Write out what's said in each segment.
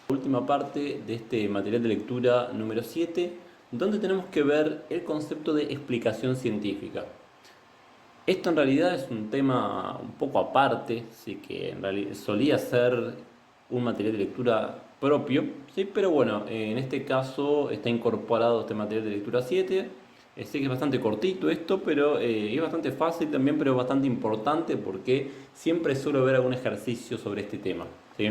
Última parte de este material de lectura número 7, donde tenemos que ver el concepto de explicación científica. Esto en realidad es un tema un poco aparte, sí que en realidad solía ser un material de lectura propio, sí, pero bueno, en este caso está incorporado este material de lectura 7. Sé que es bastante cortito esto, pero es bastante fácil también, pero bastante importante porque siempre suelo ver algún ejercicio sobre este tema, ¿sí?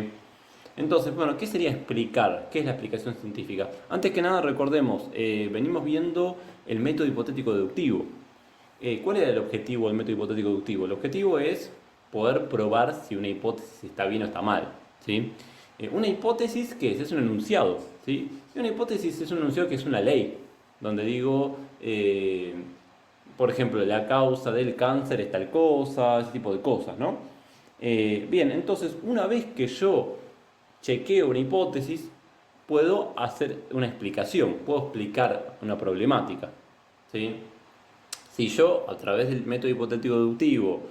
Entonces, bueno, ¿qué sería explicar? ¿Qué es la explicación científica? Antes que nada, recordemos, venimos viendo el método hipotético deductivo. ¿Cuál era el objetivo del método hipotético deductivo? El objetivo es poder probar si una hipótesis está bien o está mal, ¿sí? Una hipótesis, ¿qué es? Es un enunciado, ¿sí? Y una hipótesis es un enunciado que es una ley, donde digo, por ejemplo, la causa del cáncer es tal cosa, ese tipo de cosas, ¿no? Bien, entonces, una vez que yo chequeo una hipótesis, puedo hacer una explicación, puedo explicar una problemática, ¿sí? Si yo, a través del método hipotético deductivo,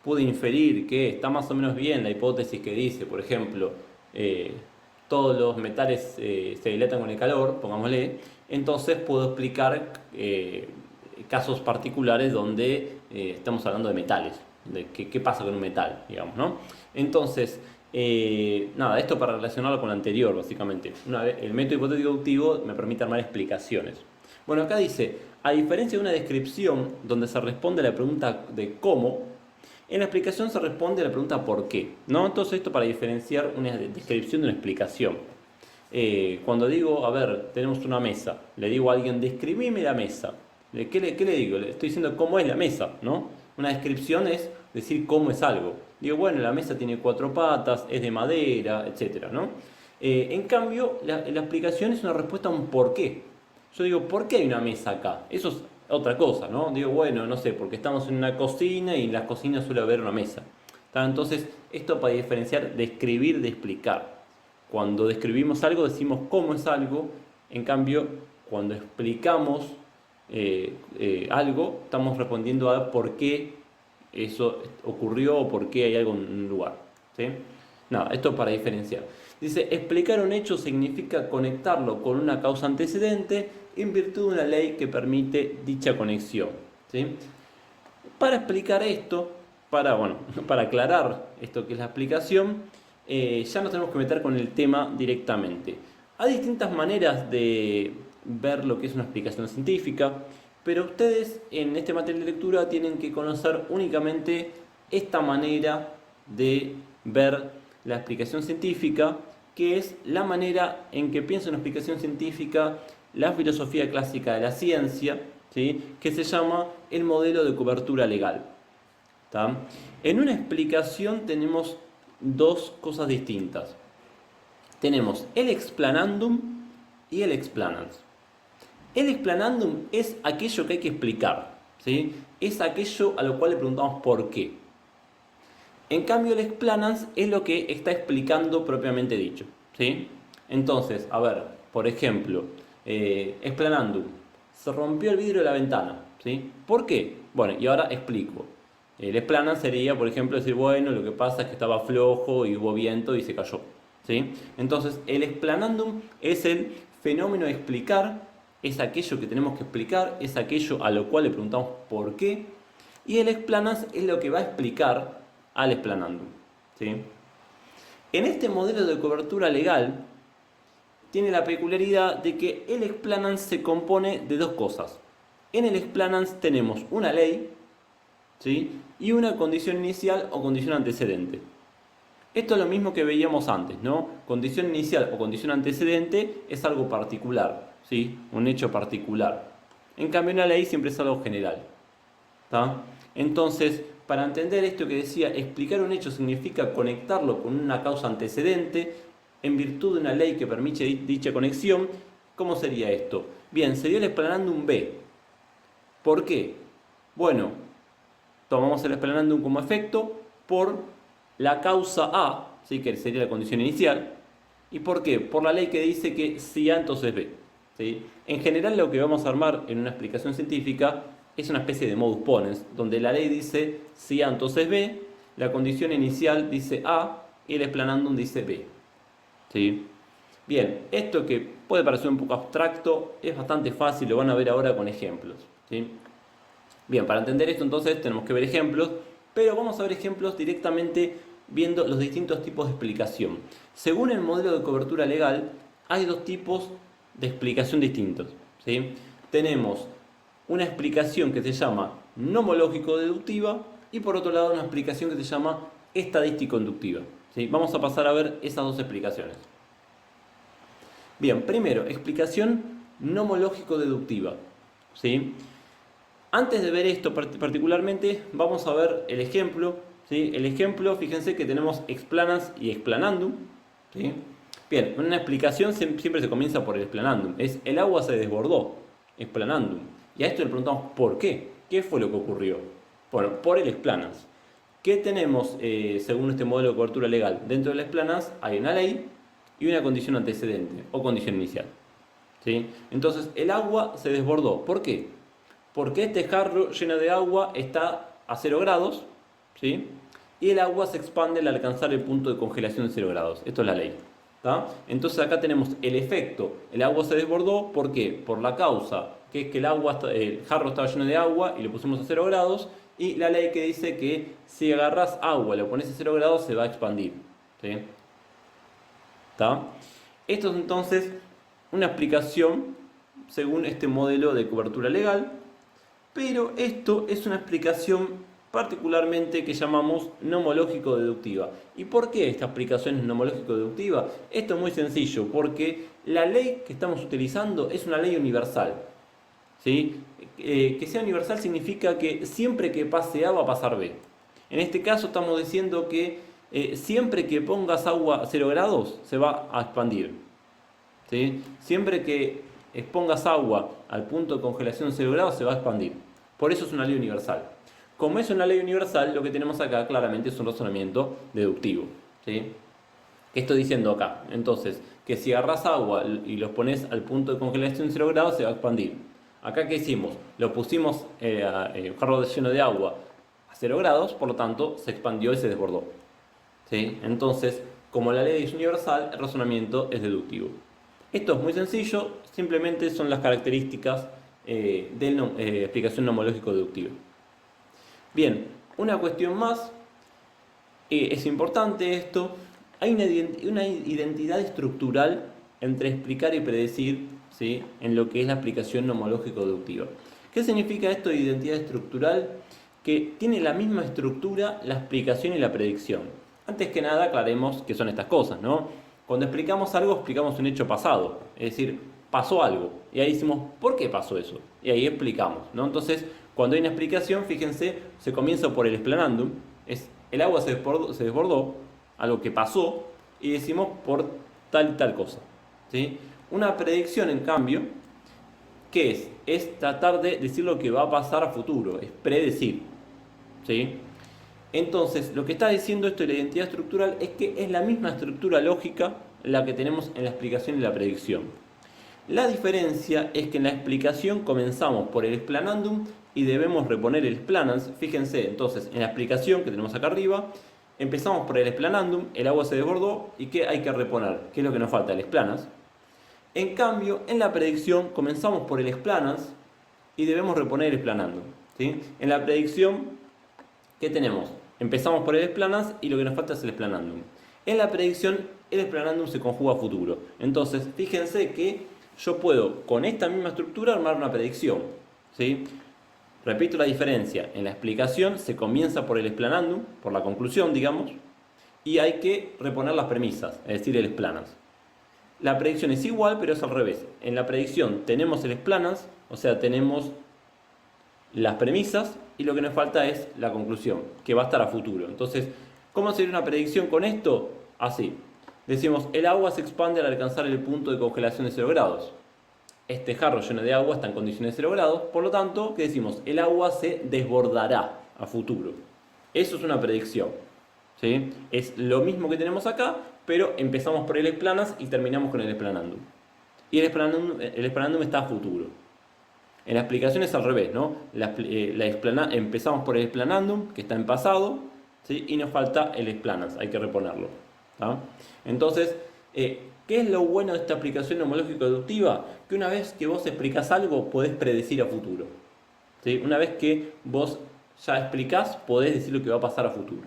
pude inferir que está más o menos bien la hipótesis que dice, por ejemplo, eh, todos los metales se dilatan con el calor, pongámosle, entonces puedo explicar casos particulares donde estamos hablando de metales, de qué pasa con un metal, digamos, ¿no? Entonces, nada, esto para relacionarlo con lo anterior, básicamente. El método hipotético deductivo me permite armar explicaciones. Bueno, acá dice, a diferencia de una descripción donde se responde a la pregunta de cómo, en la explicación se responde a la pregunta por qué, ¿no? Entonces esto para diferenciar una descripción de una explicación. Cuando digo, a ver, tenemos una mesa, le digo a alguien, describime la mesa. ¿Qué le digo? Le estoy diciendo cómo es la mesa, ¿no? Una descripción es decir cómo es algo. Digo, bueno, la mesa tiene 4 patas, es de madera, etcétera, ¿no? En cambio, la explicación es una respuesta a un por qué. Yo digo, ¿por qué hay una mesa acá? Eso es otra cosa, ¿no? Digo, bueno, no sé, porque estamos en una cocina y en las cocinas suele haber una mesa. Entonces, esto para diferenciar describir de explicar. Cuando describimos algo decimos cómo es algo, en cambio, cuando explicamos algo, estamos respondiendo a por qué eso ocurrió o por qué hay algo en un lugar, ¿sí? Nada, esto para diferenciar. Dice, explicar un hecho significa conectarlo con una causa antecedente en virtud de una ley que permite dicha conexión, ¿sí? Para explicar esto, bueno, para aclarar esto que es la explicación, ya nos tenemos que meter con el tema directamente. Hay distintas maneras de ver lo que es una explicación científica, pero ustedes en este material de lectura tienen que conocer únicamente esta manera de ver la explicación científica, que es la manera en que piensa una explicación científica la filosofía clásica de la ciencia, ¿sí? Que se llama el modelo de cobertura legal. ¿Tá? En una explicación tenemos dos cosas distintas. Tenemos el explanandum y el explanans. El explanandum es aquello que hay que explicar, ¿sí? Es aquello a lo cual le preguntamos por qué. En cambio, el explanans es lo que está explicando propiamente dicho, ¿sí? Entonces, a ver, por ejemplo, explanandum, se rompió el vidrio de la ventana, ¿sí? ¿Por qué? Bueno, y ahora explico. El explanans sería, por ejemplo, decir, bueno, lo que pasa es que estaba flojo y hubo viento y se cayó, ¿sí? Entonces, el explanandum es el fenómeno de explicar, es aquello que tenemos que explicar, es aquello a lo cual le preguntamos por qué, y el explanans es lo que va a explicar al explanandum, ¿sí? En este modelo de cobertura legal tiene la peculiaridad de que el explanans se compone de dos cosas. En el explanans tenemos una ley, ¿sí? Y una condición inicial o condición antecedente. Esto es lo mismo que veíamos antes, ¿no? Condición inicial o condición antecedente es algo particular, ¿sí? Un hecho particular. En cambio, una ley siempre es algo general, ¿tá? Entonces, para entender esto que decía, explicar un hecho significa conectarlo con una causa antecedente en virtud de una ley que permite dicha conexión. ¿Cómo sería esto? Bien, sería el explanandum B. ¿Por qué? Bueno, tomamos el explanandum como efecto por la causa A, ¿sí? Que sería la condición inicial. ¿Y por qué? Por la ley que dice que si A entonces B, ¿sí? En general lo que vamos a armar en una explicación científica es una especie de modus ponens, donde la ley dice si A entonces B, la condición inicial dice A y el explanandum dice B. ¿sí? Bien, esto que puede parecer un poco abstracto es bastante fácil, lo van a ver ahora con ejemplos, ¿sí? Bien, para entender esto entonces tenemos que ver ejemplos, pero vamos a ver ejemplos directamente viendo los distintos tipos de explicación. Según el modelo de cobertura legal, hay dos tipos de explicación distintos, ¿sí? Tenemos una explicación que se llama nomológico-deductiva y por otro lado una explicación que se llama estadístico-inductiva, ¿sí? Vamos a pasar a ver esas dos explicaciones. Bien, primero, explicación nomológico-deductiva, ¿sí? Antes de ver esto particularmente, vamos a ver el ejemplo, ¿sí? El ejemplo, fíjense que tenemos explanans y explanandum, ¿sí? Bien, una explicación siempre se comienza por el explanandum. Es el agua se desbordó, explanandum. Y a esto le preguntamos ¿por qué? ¿Qué fue lo que ocurrió? Bueno, por el explanans. ¿Qué tenemos según este modelo de cobertura legal? Dentro del explanans hay una ley y una condición antecedente o condición inicial, ¿sí? Entonces, el agua se desbordó. ¿Por qué? Porque este jarro lleno de agua está a 0 grados, ¿sí? Y el agua se expande al alcanzar el punto de congelación de 0 grados. Esto es la ley, ¿tá? Entonces acá tenemos el efecto. El agua se desbordó, ¿por qué? Por la causa, que es que el jarro estaba lleno de agua y lo pusimos a 0 grados. Y la ley que dice que si agarras agua y lo pones a 0 grados se va a expandir, ¿sí? ¿Tá? Esto es entonces una explicación según este modelo de cobertura legal. Pero esto es una explicación particularmente que llamamos nomológico-deductiva. ¿Y por qué esta explicación es nomológico-deductiva? Esto es muy sencillo, porque la ley que estamos utilizando es una ley universal, ¿sí? Que sea universal significa que siempre que pase A va a pasar B. En este caso estamos diciendo que siempre que pongas agua a 0 grados se va a expandir, ¿sí? Siempre que expongas agua al punto de congelación de 0 grados se va a expandir. Por eso es una ley universal. Como es una ley universal, lo que tenemos acá claramente es un razonamiento deductivo, ¿sí? ¿Qué estoy diciendo acá? Entonces, que si agarras agua y los pones al punto de congelación de 0 grados se va a expandir. Acá, ¿qué hicimos? Lo pusimos un jarro lleno de agua a 0 grados, por lo tanto se expandió y se desbordó, ¿sí? Entonces, como la ley es universal, el razonamiento es deductivo. Esto es muy sencillo, simplemente son las características de la explicación nomológico-deductiva. Bien, una cuestión más, es importante esto, hay una identidad estructural entre explicar y predecir, ¿sí? En lo que es la explicación nomológico-deductiva. ¿Qué significa esto de identidad estructural? Que tiene la misma estructura la explicación y la predicción. Antes que nada aclaremos qué son estas cosas, ¿no? Cuando explicamos algo, explicamos un hecho pasado, es decir, pasó algo. Y ahí decimos, ¿por qué pasó eso? Y ahí explicamos, ¿no? Entonces, cuando hay una explicación, fíjense, se comienza por el explanandum, es el agua se desbordó, algo que pasó, y decimos por tal y tal cosa, ¿sí? Una predicción, en cambio, ¿qué es? Es tratar de decir lo que va a pasar a futuro, es predecir, ¿sí? Entonces, lo que está diciendo esto de la identidad estructural es que es la misma estructura lógica la que tenemos en la explicación y la predicción. La diferencia es que en la explicación comenzamos por el explanandum y debemos reponer el explanans. Fíjense, entonces, en la explicación que tenemos acá arriba, empezamos por el explanandum, el agua se desbordó y ¿qué hay que reponer? ¿Qué es lo que nos falta? El explanans. En cambio, en la predicción comenzamos por el explanans y debemos reponer el explanandum, ¿sí? En la predicción, ¿qué tenemos? Empezamos por el explanans y lo que nos falta es el explanandum. En la predicción, el explanandum se conjuga a futuro. Entonces, fíjense que yo puedo, con esta misma estructura, armar una predicción, ¿sí? Repito la diferencia. En la explicación se comienza por el explanandum, por la conclusión, digamos, y hay que reponer las premisas, es decir, el explanans. La predicción es igual, pero es al revés. En la predicción tenemos el explanans, o sea, tenemos las premisas, y lo que nos falta es la conclusión, que va a estar a futuro. Entonces, ¿cómo sería una predicción con esto? Así. Decimos, el agua se expande al alcanzar el punto de congelación de 0 grados. Este jarro lleno de agua está en condiciones de 0 grados, por lo tanto, ¿qué decimos? El agua se desbordará a futuro. Eso es una predicción, ¿sí? Es lo mismo que tenemos acá, pero empezamos por el explanans y terminamos con el explanandum. Y el explanandum está a futuro. En la explicación es al revés, ¿no? Empezamos por el explanandum, que está en pasado, ¿sí? Y nos falta el explanans, hay que reponerlo, ¿tá? Entonces, ¿Qué es lo bueno de esta aplicación nomológico-deductiva? Que una vez que vos explicás algo, podés predecir a futuro. ¿Sí? Una vez que vos ya explicás, podés decir lo que va a pasar a futuro.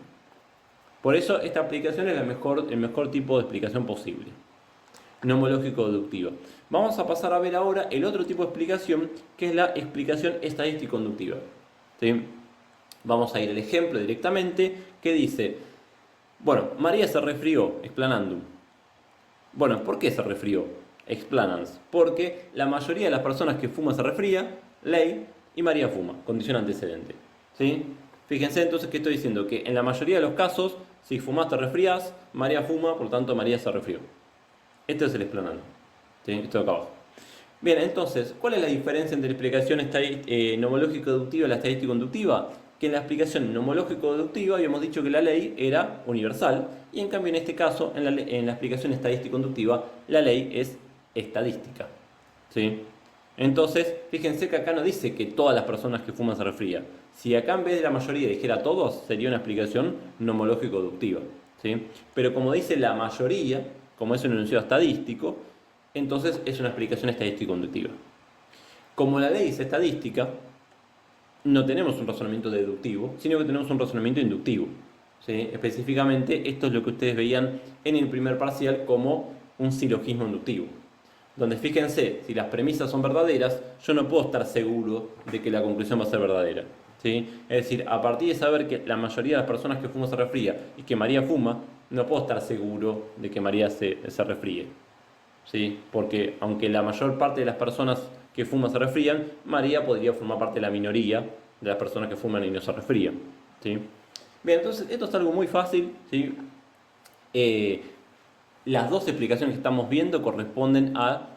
Por eso esta aplicación es el mejor tipo de explicación posible. Nomológico-deductiva. Vamos a pasar a ver ahora el otro tipo de explicación, que es la explicación estadístico-inductiva. ¿Sí? Vamos a ir al ejemplo directamente, que dice, bueno, María se resfrió, explanandum. Bueno, ¿por qué se resfrió? Explanans. Porque la mayoría de las personas que fuman se resfría, ley, y María fuma, condición antecedente. ¿Sí? Fíjense entonces que estoy diciendo que en la mayoría de los casos, si fumas te resfrías, María fuma, por lo tanto María se resfrió. Este es el explanandum. ¿Sí? Esto de acá abajo. Bien, entonces, ¿cuál es la diferencia entre la explicación nomológico-deductiva y la estadístico-inductiva? Que en la explicación nomológico-deductiva habíamos dicho que la ley era universal, y en cambio en este caso, en la explicación estadístico-inductiva, la ley es estadística. ¿Sí? Entonces, fíjense que acá no dice que todas las personas que fuman se resfrían. Si acá en vez de la mayoría dijera todos, sería una explicación nomológico-deductiva. ¿Sí? Pero como dice la mayoría, como es un enunciado estadístico, entonces es una explicación estadístico-inductiva. Como la ley es estadística, no tenemos un razonamiento deductivo, sino que tenemos un razonamiento inductivo. ¿Sí? Específicamente, esto es lo que ustedes veían en el primer parcial como un silogismo inductivo. Donde fíjense, si las premisas son verdaderas, yo no puedo estar seguro de que la conclusión va a ser verdadera. ¿Sí? Es decir, a partir de saber que la mayoría de las personas que fuman se resfría y que María fuma, no puedo estar seguro de que María se resfríe. ¿Sí? Porque aunque la mayor parte de las personas que fuman se resfrían, María podría formar parte de la minoría de las personas que fuman y no se resfrían. ¿Sí? Bien, entonces esto es algo muy fácil. ¿Sí? Las dos explicaciones que estamos viendo corresponden a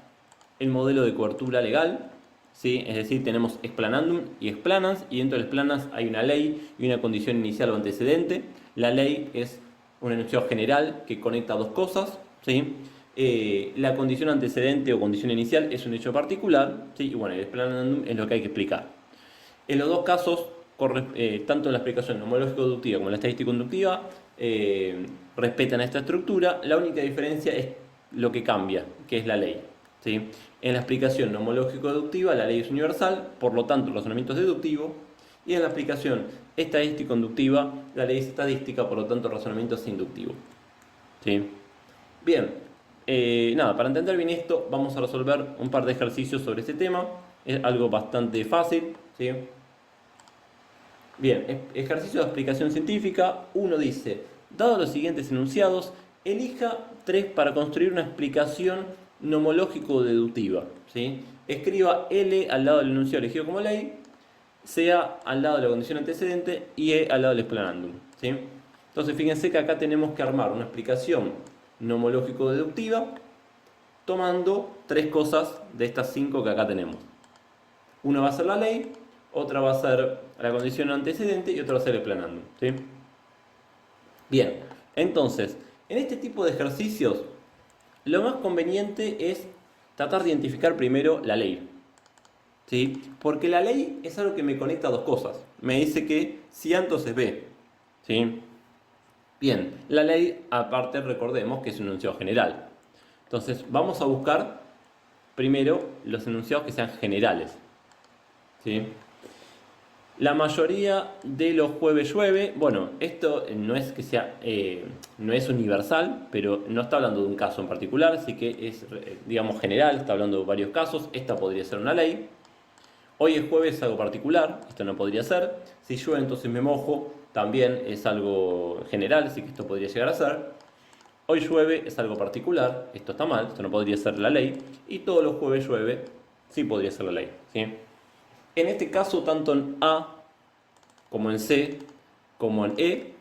el modelo de cobertura legal. ¿Sí? Es decir, tenemos explanandum y explanans, y dentro del explanans hay una ley y una condición inicial o antecedente. La ley es un enunciado general que conecta dos cosas. ¿Sí? La condición antecedente o condición inicial es un hecho particular, ¿sí? Y bueno, el explanandum es lo que hay que explicar. En los dos casos, tanto en la explicación nomológico-deductiva como en la estadístico-inductiva, respetan esta estructura. La única diferencia es lo que cambia, que es la ley. ¿Sí? En la explicación nomológico-deductiva, la ley es universal, por lo tanto el razonamiento es deductivo. Y en la explicación estadístico-inductiva, la ley es estadística, por lo tanto el razonamiento es inductivo. ¿Sí? Bien. Nada, para entender bien esto, vamos a resolver un par de ejercicios sobre este tema. Es algo bastante fácil. ¿Sí? Bien, ejercicio de explicación científica. Uno dice, dado los siguientes enunciados, elija 3 para construir una explicación nomológico-deductiva. ¿Sí? Escriba L al lado del enunciado elegido como ley, sea al lado de la condición antecedente y E al lado del explanandum. ¿Sí? Entonces fíjense que acá tenemos que armar una explicación nomológico-deductiva tomando 3 cosas de estas 5 que acá tenemos. Una va a ser la ley, otra va a ser la condición antecedente y otra va a ser el explanandum. ¿Sí? Bien, entonces, en este tipo de ejercicios, lo más conveniente es tratar de identificar primero la ley. ¿Sí? Porque la ley es algo que me conecta a dos cosas. Me dice que si A entonces B. ¿Sí? Bien, la ley, aparte recordemos que es un enunciado general. Entonces vamos a buscar primero los enunciados que sean generales. ¿Sí? La mayoría de los jueves llueve. Bueno, esto no es que sea, no es universal, pero no está hablando de un caso en particular, así que es, digamos, general, está hablando de varios casos. Esta podría ser una ley. Hoy es jueves, es algo particular, esto no podría ser. Si llueve entonces me mojo, también es algo general, así que esto podría llegar a ser. Hoy llueve es algo particular, esto está mal, esto no podría ser la ley. Y todos los jueves llueve, sí podría ser la ley. ¿Sí? En este caso, tanto en A, como en C, como en E,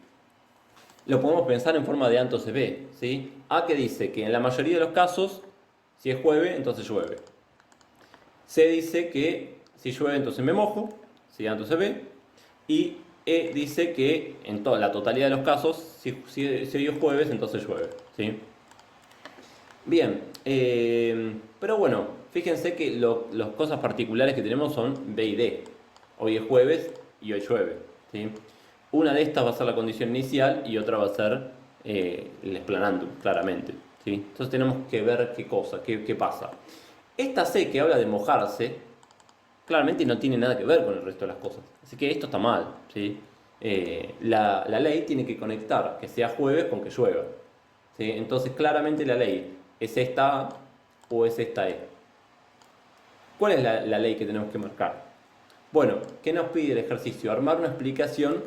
lo podemos pensar en forma de A entonces B. ¿Sí? A que dice que en la mayoría de los casos, si es jueves, entonces llueve. C dice que si llueve entonces me mojo, si A entonces B. Y E dice que en toda la totalidad de los casos, si hoy es jueves, entonces llueve. ¿Sí? Bien, pero bueno, fíjense que las cosas particulares que tenemos son B y D. Hoy es jueves y hoy llueve. ¿Sí? Una de estas va a ser la condición inicial y otra va a ser el explanandum, claramente. ¿sí? Entonces tenemos que ver qué cosa, qué pasa. Esta C que habla de mojarse, claramente no tiene nada que ver con el resto de las cosas. Así que esto está mal, ¿sí? La ley tiene que conectar que sea jueves con que llueva, ¿sí? Entonces claramente la ley es esta A o es esta E. ¿Cuál es la ley que tenemos que marcar? Bueno, ¿qué nos pide el ejercicio? Armar una explicación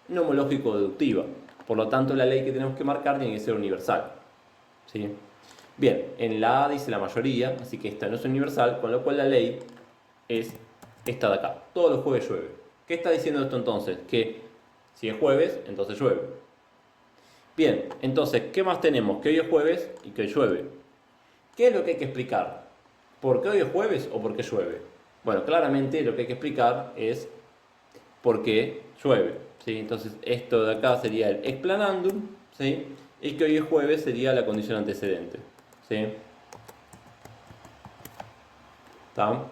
nomológico-deductiva. Por lo tanto, la ley que tenemos que marcar tiene que ser universal, ¿sí? Bien, en la A dice la mayoría, así que esta no es universal, con lo cual la ley es esta de acá. Todos los jueves llueve. ¿Qué está diciendo esto entonces? Que si es jueves, entonces llueve. Bien, entonces, ¿qué más tenemos? Que hoy es jueves y que hoy llueve. ¿Qué es lo que hay que explicar? ¿Por qué hoy es jueves o por qué llueve? Bueno, claramente lo que hay que explicar es por qué llueve, ¿sí? Entonces, esto de acá sería el explanandum, ¿sí? Y que hoy es jueves sería la condición antecedente, ¿sí? ¿Está?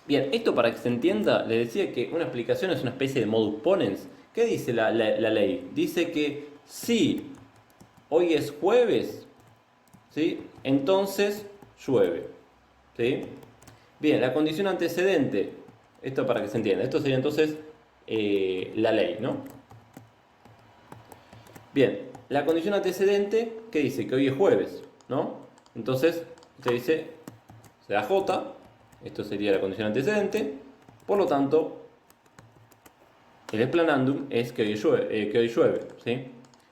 Bien, esto para que se entienda, les decía que una explicación es una especie de modus ponens. ¿Qué dice la ley? Dice que si hoy es jueves, ¿sí? Entonces llueve, ¿sí? Bien, la condición antecedente, esto para que se entienda, esto sería entonces la ley, ¿no? Bien, la condición antecedente, ¿qué dice? Que hoy es jueves, ¿no? Entonces, se dice, se da J, esto sería la condición antecedente, por lo tanto, el explanandum es que hoy llueve, ¿sí?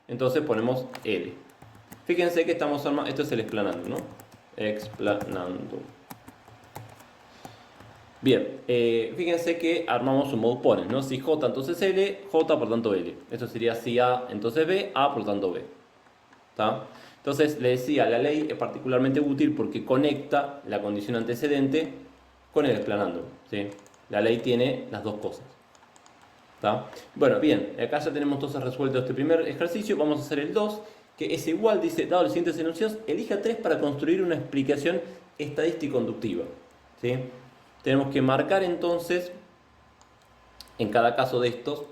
Entonces ponemos L. Fíjense que estamos armando, esto es el explanandum, ¿no? Explanandum. Bien, fíjense que armamos un modus ponens, ¿no? Si J, entonces L, J, por tanto L. Esto sería si A, entonces B, A, por tanto B. ¿Está? Entonces, le decía, la ley es particularmente útil porque conecta la condición antecedente con el explanandum, ¿sí? La ley tiene las dos cosas. ¿Está? Bueno, bien, acá ya tenemos entonces resuelto este primer ejercicio. Vamos a hacer el 2, que es igual, dice, dado los siguientes enunciados, elija 3 para construir una explicación estadístico-inductiva, ¿sí? Tenemos que marcar entonces, en cada caso de estos,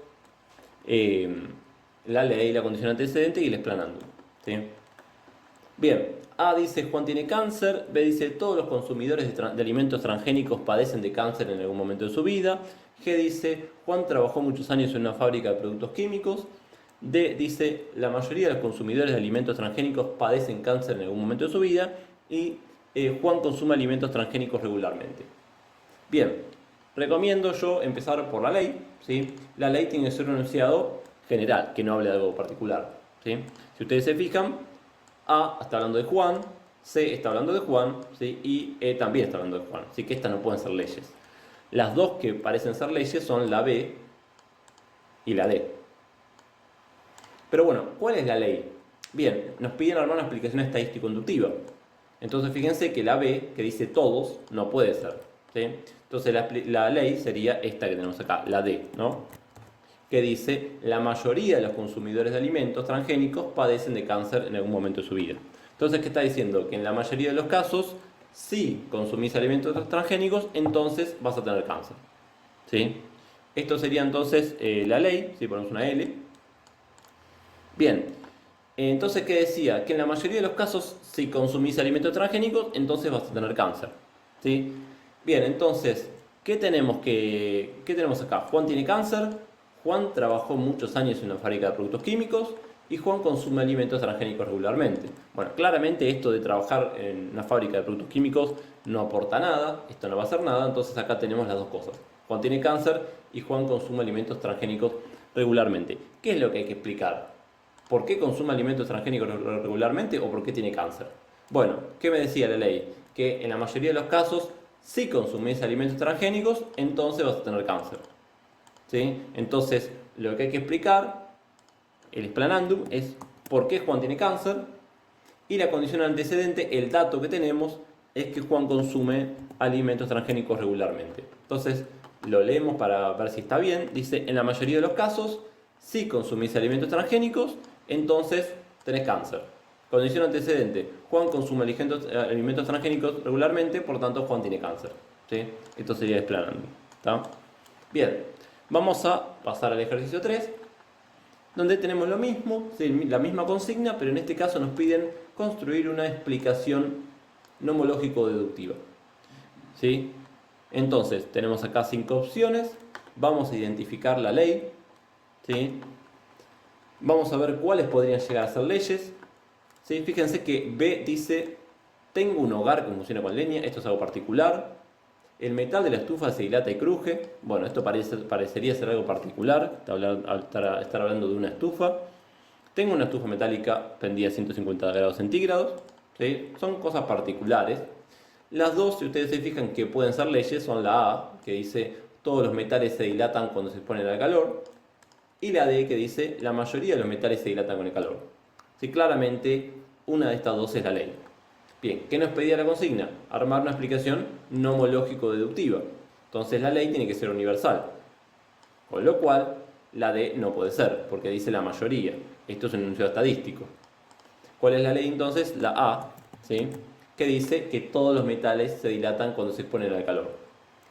la ley, la condición antecedente y el explanandum, ¿sí? Bien, A dice Juan tiene cáncer, B dice todos los consumidores de alimentos transgénicos padecen de cáncer en algún momento de su vida, G dice Juan trabajó muchos años en una fábrica de productos químicos, D dice la mayoría de los consumidores de alimentos transgénicos padecen cáncer en algún momento de su vida y Juan consume alimentos transgénicos regularmente. Bien, recomiendo yo empezar por la ley, ¿sí? La ley tiene que ser un enunciado general, que no hable de algo particular, ¿sí? Si ustedes se fijan, A está hablando de Juan, C está hablando de Juan, ¿sí? Y E también está hablando de Juan, así que estas no pueden ser leyes. Las dos que parecen ser leyes son la B y la D. Pero bueno, ¿cuál es la ley? Bien, nos piden armar una explicación estadístico-inductiva. Entonces fíjense que la B, que dice todos, no puede ser, ¿sí? Entonces la ley sería esta que tenemos acá, la D, ¿no? Que dice la mayoría de los consumidores de alimentos transgénicos padecen de cáncer en algún momento de su vida. Entonces, ¿qué está diciendo? Que en la mayoría de los casos, si consumís alimentos transgénicos, entonces vas a tener cáncer, ¿sí? Esto sería entonces la ley, si ponemos una L. Bien, entonces, ¿qué decía? Que en la mayoría de los casos, si consumís alimentos transgénicos, entonces vas a tener cáncer, ¿sí? Bien, entonces, ¿qué tenemos acá? Juan tiene cáncer, Juan trabajó muchos años en una fábrica de productos químicos y Juan consume alimentos transgénicos regularmente. Bueno, claramente esto de trabajar en una fábrica de productos químicos no aporta nada, esto no va a hacer nada, entonces acá tenemos las dos cosas. Juan tiene cáncer y Juan consume alimentos transgénicos regularmente. ¿Qué es lo que hay que explicar? ¿Por qué consume alimentos transgénicos regularmente o por qué tiene cáncer? Bueno, ¿qué me decía la ley? Que en la mayoría de los casos, si consumís alimentos transgénicos, entonces vas a tener cáncer, ¿sí? Entonces, lo que hay que explicar, el explanandum, es por qué Juan tiene cáncer y la condición antecedente, el dato que tenemos, es que Juan consume alimentos transgénicos regularmente. Entonces, lo leemos para ver si está bien. Dice, en la mayoría de los casos, si consumís alimentos transgénicos, entonces tenés cáncer. Condición antecedente, Juan consume alimentos transgénicos regularmente, por tanto Juan tiene cáncer, ¿sí? Esto sería el explanandum, ¿está? Bien, vamos a pasar al ejercicio 3. donde tenemos lo mismo, ¿sí? La misma consigna, pero en este caso nos piden construir una explicación nomológico-deductiva. ¿Sí? Entonces, tenemos acá 5 opciones, vamos a identificar la ley, ¿sí? Vamos a ver cuáles podrían llegar a ser leyes. ¿Sí? Fíjense que B dice, tengo un hogar que funciona con leña, esto es algo particular. El metal de la estufa se dilata y cruje. Bueno, esto parecería ser algo particular, estar hablando de una estufa. Tengo una estufa metálica prendida a 150 grados centígrados. ¿Sí? Son cosas particulares. Las dos, si ustedes se fijan que pueden ser leyes, son la A, que dice todos los metales se dilatan cuando se exponen al calor, y la D, que dice la mayoría de los metales se dilatan con el calor. Sí, claramente una de estas dos es la ley. Bien, ¿qué nos pedía la consigna? Armar una explicación nomológico-deductiva. Entonces la ley tiene que ser universal. Con lo cual, la D no puede ser, porque dice la mayoría. Esto es un enunciado estadístico. ¿Cuál es la ley entonces? La A, ¿sí? Que dice que todos los metales se dilatan cuando se exponen al calor.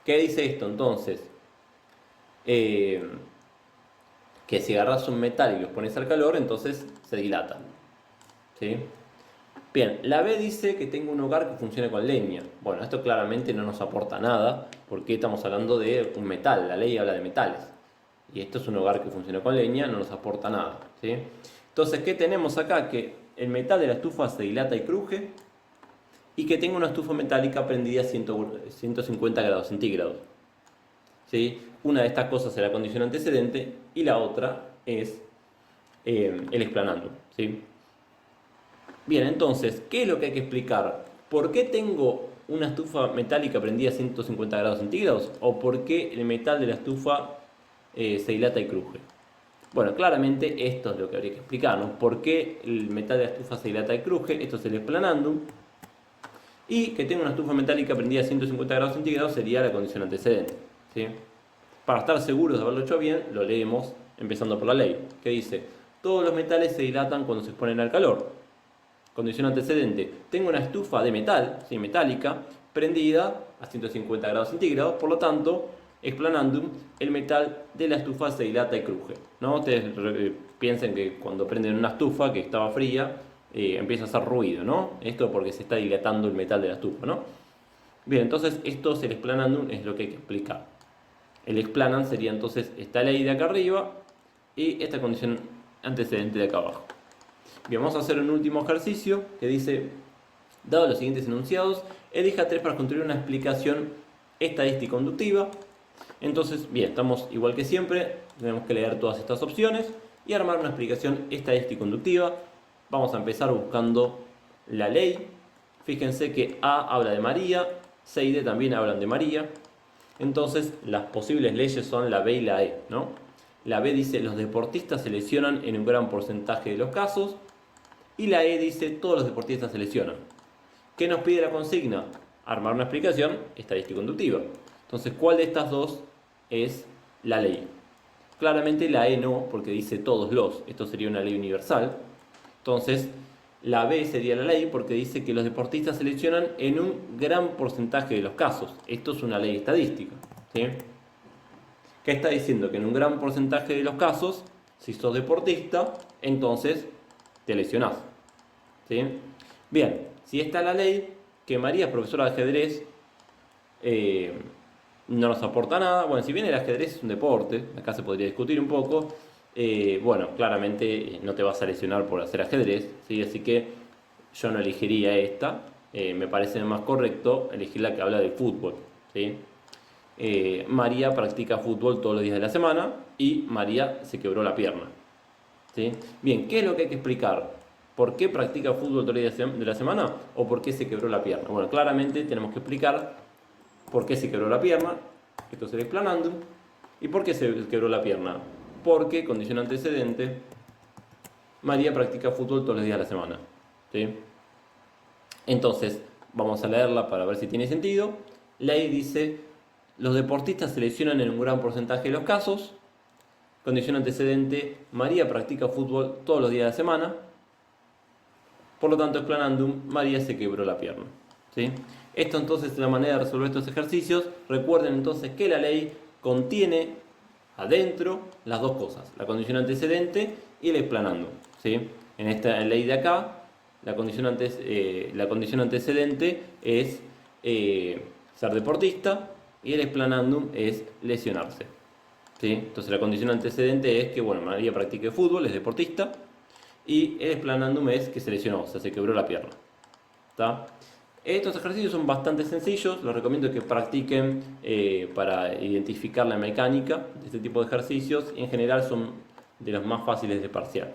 ¿Qué dice esto entonces? Que si agarras un metal y lo pones al calor, entonces se dilata. ¿Sí? Bien, la B dice que tengo un hogar que funciona con leña. Bueno, esto claramente no nos aporta nada, porque estamos hablando de un metal, la ley habla de metales. Y esto es un hogar que funciona con leña, no nos aporta nada. ¿Sí? Entonces, ¿qué tenemos acá? Que el metal de la estufa se dilata y cruje, y que tengo una estufa metálica prendida a 150 grados centígrados. ¿Sí? Una de estas cosas es la condición antecedente, y la otra es el explanando. ¿Sí? Bien, entonces, ¿qué es lo que hay que explicar? ¿Por qué tengo una estufa metálica prendida a 150 grados centígrados? ¿O por qué el metal de la estufa se dilata y cruje? Bueno, claramente esto es lo que habría que explicarnos. ¿Por qué el metal de la estufa se dilata y cruje? Esto es el explanandum. Y que tengo una estufa metálica prendida a 150 grados centígrados sería la condición antecedente. ¿Sí? Para estar seguros de haberlo hecho bien, lo leemos empezando por la ley, que dice, todos los metales se dilatan cuando se exponen al calor. Condición antecedente, tengo una estufa de metal, ¿sí? Metálica, prendida a 150 grados centígrados, por lo tanto, explanandum, el metal de la estufa se dilata y cruje. ¿No? Ustedes piensen que cuando prenden una estufa que estaba fría, empieza a hacer ruido, ¿no? Esto porque se está dilatando el metal de la estufa, ¿no? Bien, entonces esto es el explanandum, es lo que hay que explicar. El explanan sería entonces esta ley de acá arriba y esta condición antecedente de acá abajo. Bien, vamos a hacer un último ejercicio que dice, dado los siguientes enunciados, elija 3 para construir una explicación estadística inductiva. Entonces, bien, estamos igual que siempre, tenemos que leer todas estas opciones y armar una explicación estadística inductiva. Vamos a empezar buscando la ley. Fíjense que A habla de María, C y D también hablan de María. Entonces, las posibles leyes son la B y la E, ¿no? La B dice, los deportistas se lesionan en un gran porcentaje de los casos. Y la E dice, todos los deportistas se lesionan. ¿Qué nos pide la consigna? Armar una explicación estadístico-inductiva. Entonces, ¿cuál de estas dos es la ley? Claramente la E no, porque dice todos los. Esto sería una ley universal. Entonces, la B sería la ley porque dice que los deportistas se lesionan en un gran porcentaje de los casos. Esto es una ley estadística. ¿Sí? ¿Qué está diciendo? Que en un gran porcentaje de los casos, si sos deportista, entonces te lesionás. ¿Sí? Bien, si está la ley, que María es profesora de ajedrez, no nos aporta nada. Bueno, si bien el ajedrez es un deporte, acá se podría discutir un poco, bueno, claramente no te vas a lesionar por hacer ajedrez, ¿sí? Así que yo no elegiría esta, me parece más correcto elegir la que habla de fútbol. ¿Sí? María practica fútbol todos los días de la semana y María se quebró la pierna. ¿Sí? Bien, ¿qué es lo que hay que explicar? ¿Por qué practica fútbol todos los días de la semana o por qué se quebró la pierna? Bueno, claramente tenemos que explicar por qué se quebró la pierna, esto es el explanandum, y por qué se quebró la pierna. Porque, condición antecedente, María practica fútbol todos los días de la semana. ¿Sí? Entonces, vamos a leerla para ver si tiene sentido. Ley dice, los deportistas se lesionan en un gran porcentaje de los casos. Condición antecedente, María practica fútbol todos los días de la semana. Por lo tanto, explanandum, María se quebró la pierna. ¿Sí? Esto entonces es la manera de resolver estos ejercicios. Recuerden entonces que la ley contiene adentro las dos cosas, la condición antecedente y el explanandum, ¿sí? En esta ley de acá, la condición antecedente es ser deportista y el explanandum es lesionarse, ¿sí? Entonces la condición antecedente es que, bueno, María practique fútbol, es deportista, y el explanandum es que se lesionó, o sea, se quebró la pierna. ¿Está? Estos ejercicios son bastante sencillos, los recomiendo que practiquen para identificar la mecánica de este tipo de ejercicios y en general son de los más fáciles de parcial.